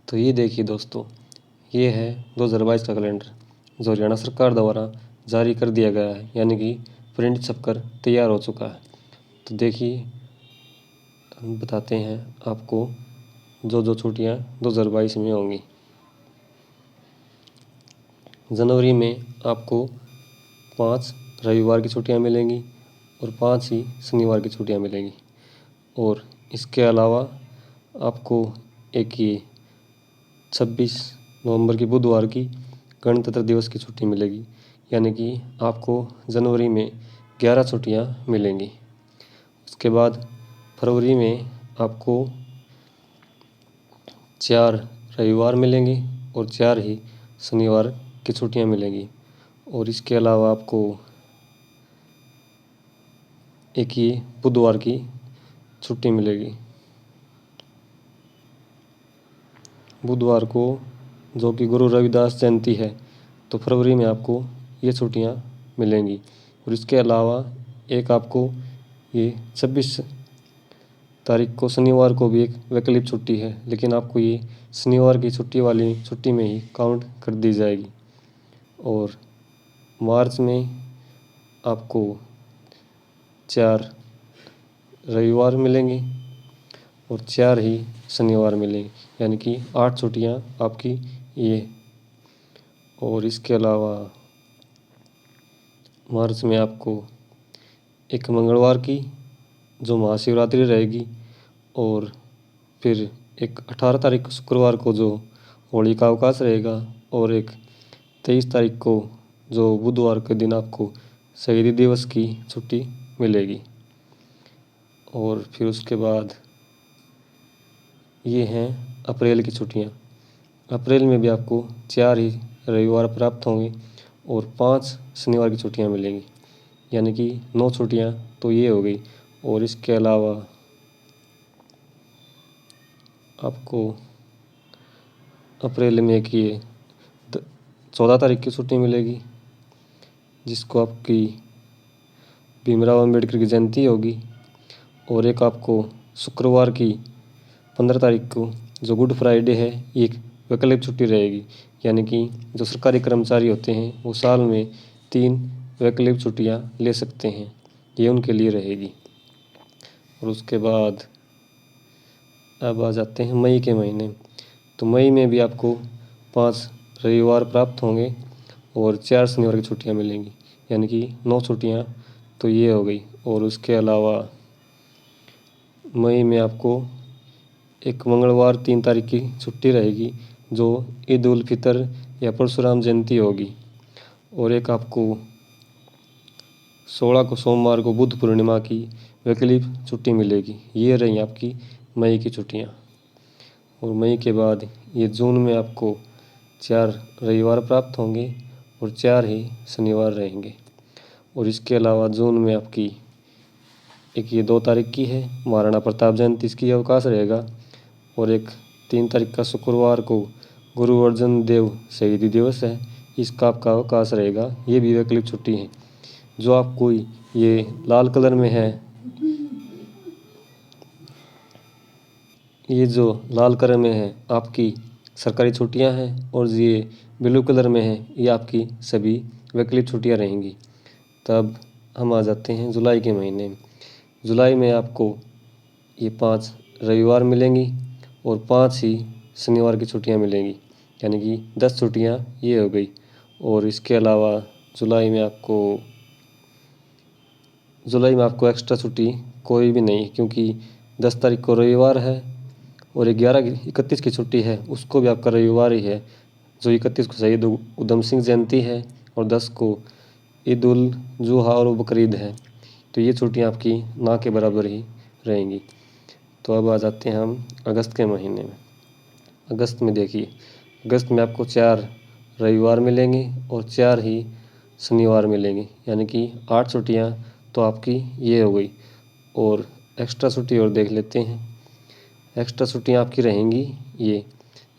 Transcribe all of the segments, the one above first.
तो ये देखिए दोस्तों, ये है 2022 का कैलेंडर जो हरियाणा सरकार द्वारा जारी कर दिया गया है, यानी कि प्रिंट छपकर तैयार हो चुका है। तो देखिए, हम बताते हैं आपको जो जो छुट्टियाँ 2022 में होंगी। जनवरी में आपको 5 रविवार की छुट्टियाँ मिलेंगी और 5 ही शनिवार की छुट्टियाँ मिलेंगी। और इसके अलावा आपको एक ये 26 नवंबर की बुधवार की गणतंत्र दिवस की छुट्टी मिलेगी, यानी कि आपको जनवरी में 11 छुट्टियाँ मिलेंगी। उसके बाद फरवरी में आपको 4 रविवार मिलेंगे और 4 ही शनिवार की छुट्टियाँ मिलेंगी। और इसके अलावा आपको एक ही बुधवार की छुट्टी मिलेगी। बुधवार को जो कि गुरु रविदास जयंती है, तो फरवरी में आपको ये छुट्टियाँ मिलेंगी। और इसके अलावा एक आपको ये 26 तारीख को शनिवार को भी एक वैकल्पिक छुट्टी है, लेकिन आपको ये शनिवार की छुट्टी वाली छुट्टी में ही काउंट कर दी जाएगी। और मार्च में आपको 4 रविवार मिलेंगे और 4 ही शनिवार मिलेंगे, यानी कि 8 छुट्टियाँ आपकी ये। और इसके अलावा मार्च में आपको एक मंगलवार की जो महाशिवरात्रि रहेगी, और फिर एक 18 तारीख को शुक्रवार को जो होली का अवकाश रहेगा, और एक 23 तारीख को जो बुधवार के दिन आपको शहीदी दिवस की छुट्टी मिलेगी। और फिर उसके बाद ये हैं अप्रैल की छुट्टियाँ। अप्रैल में भी आपको 4 ही रविवार प्राप्त होंगे और 5 शनिवार की छुट्टियाँ मिलेंगी, यानी कि 9 छुट्टियाँ तो ये हो गई। और इसके अलावा आपको अप्रैल में एक ये 14 तारीख की छुट्टी मिलेगी, जिसको आपकी भीमराव अम्बेडकर की जयंती होगी। और एक आपको शुक्रवार की 15 तारीख को जो गुड फ्राइडे है, एक वैकल्पिक छुट्टी रहेगी, यानी कि जो सरकारी कर्मचारी होते हैं वो साल में 3 वैकल्पिक छुट्टियाँ ले सकते हैं, ये उनके लिए रहेगी। और उसके बाद अब आ जाते हैं मई के महीने। तो मई में भी आपको 5 रविवार प्राप्त होंगे और 4 शनिवार की छुट्टियाँ मिलेंगी, यानी कि 9 छुट्टियाँ तो ये हो गई। और उसके अलावा मई में आपको एक मंगलवार 3 तारीख की छुट्टी रहेगी, जो ईद उल फितर या परशुराम जयंती होगी। और एक आपको 16 को सोमवार को बुद्ध पूर्णिमा की वैकल्पिक छुट्टी मिलेगी। ये रही आपकी मई की छुट्टियाँ। और मई के बाद ये जून में आपको 4 रविवार प्राप्त होंगे और 4 ही शनिवार रहेंगे। और इसके अलावा जून में आपकी एक ये 2 तारीख की है महाराणा प्रताप जयंती, इसकी अवकाश रहेगा। और एक 3 तारीख का शुक्रवार को गुरु अर्जन देव शहीदी दिवस है, इसका आपका अवकाश रहेगा। ये भी वैकल्पिक छुट्टी है। जो आपको ये लाल कलर में है, ये जो लाल कलर में है आपकी सरकारी छुट्टियां हैं, और ये ब्लू कलर में है ये आपकी सभी वैकल्पिक छुट्टियां रहेंगी। तब हम आ जाते हैं जुलाई के महीने में। जुलाई में आपको ये 5 रविवार मिलेंगी और 5 ही शनिवार की छुट्टियां मिलेंगी, यानी कि 10 छुट्टियां ये हो गई। और इसके अलावा जुलाई में आपको एक्स्ट्रा छुट्टी कोई भी नहीं, क्योंकि 10 तारीख को रविवार है और 31 की छुट्टी है, उसको भी आपका रविवार ही है। जो 31 को शहीद उधम सिंह जयंती है और 10 को ईद उल जुहा और बकरीद है, तो ये छुट्टियाँ आपकी ना के बराबर ही रहेंगी। तो अब आ जाते हैं हम अगस्त के महीने में। अगस्त में देखिए, अगस्त में आपको 4 रविवार मिलेंगे और 4 ही शनिवार मिलेंगे, यानी कि 8 छुट्टियाँ तो आपकी ये हो गई। और एक्स्ट्रा छुट्टी और देख लेते हैं। एक्स्ट्रा छुट्टियाँ आपकी रहेंगी ये,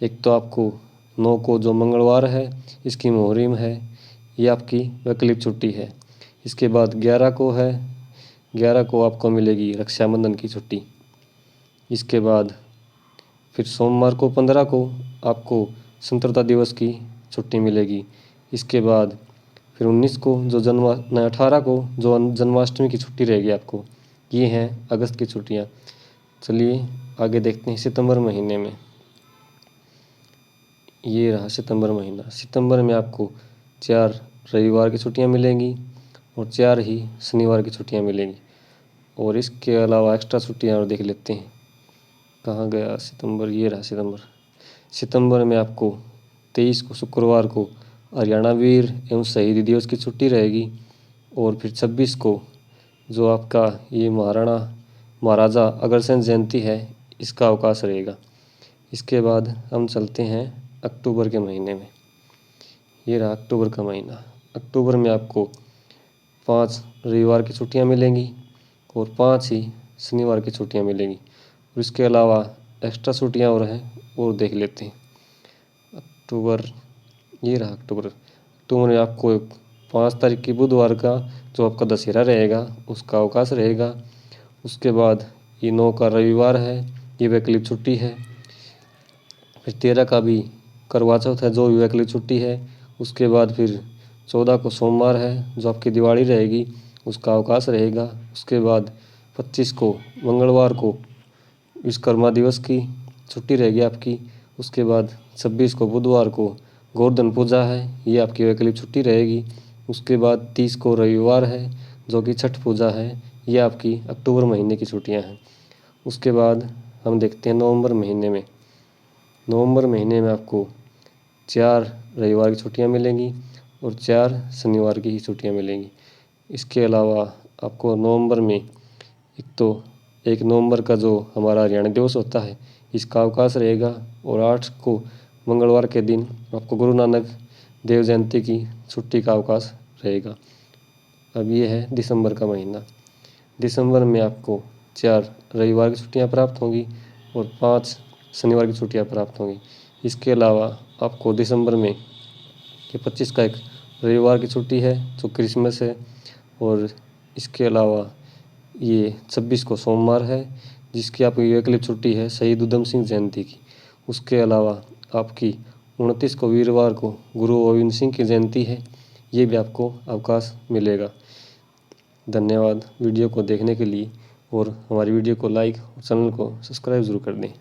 एक तो आपको 9 को जो मंगलवार है इसकी मुहर्रम है, ये आपकी वैकल्पिक छुट्टी है। इसके बाद 11 को है, 11 को आपको मिलेगी रक्षाबंधन की छुट्टी। इसके बाद फिर सोमवार को 15 को आपको स्वतंत्रता दिवस की छुट्टी मिलेगी। इसके बाद फिर 19 को जो 18 को जो जन्माष्टमी की छुट्टी रहेगी आपको। ये हैं अगस्त की छुट्टियाँ। चलिए आगे देखते हैं सितंबर महीने में। ये रहा सितंबर महीना। सितंबर में आपको 4 रविवार की छुट्टियाँ मिलेंगी और 4 ही शनिवार की छुट्टियाँ मिलेंगी। और इसके अलावा एक्स्ट्रा छुट्टियाँ और देख लेते हैं। कहाँ गया सितंबर? ये रहा सितंबर। सितंबर में आपको 23 को शुक्रवार को हरियाणा वीर एवं शहीद दिवस की छुट्टी रहेगी। और फिर 26 को जो आपका ये महाराजा अग्रसेन जयंती है, इसका अवकाश रहेगा। इसके बाद हम चलते हैं अक्टूबर के महीने में। ये रहा अक्टूबर का महीना। अक्टूबर में आपको 5 रविवार की छुट्टियाँ मिलेंगी और 5 ही शनिवार की छुट्टियाँ मिलेंगी। और इसके अलावा एक्स्ट्रा छुट्टियाँ और हैं, और देख लेते हैं। अक्टूबर, ये रहा अक्टूबर। अक्टूबर में आपको 5 तारीख की बुधवार का जो आपका दशहरा रहेगा, उसका अवकाश रहेगा। उसके बाद ये 9 का रविवार है, ये वैकल्पिक छुट्टी है। फिर 13 का भी करवा चौथ है, जो वैकल्पिक छुट्टी है। उसके बाद फिर 14 को सोमवार है, जो आपकी दिवाली रहेगी, उसका अवकाश रहेगा। उसके बाद 25 को मंगलवार को विश्वकर्मा दिवस की छुट्टी रहेगी आपकी। उसके बाद 26 को बुधवार को गोवर्धन पूजा है, ये आपकी वैकल्पिक छुट्टी रहेगी। उसके बाद 30 को रविवार है, जो कि छठ पूजा है, ये आपकी अक्टूबर महीने की छुट्टियां हैं। उसके बाद हम देखते हैं नवंबर महीने में। नवंबर महीने में आपको 4 रविवार की छुट्टियां मिलेंगी और 4 शनिवार की ही छुट्टियां मिलेंगी। इसके अलावा आपको नवंबर में एक तो 1 नवंबर का जो हमारा हरियाणा दिवस होता है, इसका अवकाश रहेगा। और 8 को मंगलवार के दिन आपको गुरु नानक देव जयंती की छुट्टी का अवकाश रहेगा। अब ये है दिसंबर का महीना। दिसंबर में आपको 4 रविवार की छुट्टियाँ प्राप्त होंगी और 5 शनिवार की छुट्टियाँ प्राप्त होंगी। इसके अलावा आपको दिसंबर में ये 25 का एक रविवार की छुट्टी है, जो क्रिसमस है। और इसके अलावा ये 26 को सोमवार है, जिसकी आपकी वैकल्पिक छुट्टी है शहीद उधम सिंह जयंती की। उसके अलावा आपकी 29 को वीरवार को गुरु गोविंद सिंह की जयंती है, ये भी आपको अवकाश मिलेगा। धन्यवाद वीडियो को देखने के लिए, और हमारी वीडियो को लाइक और चैनल को सब्सक्राइब ज़रूर कर दें।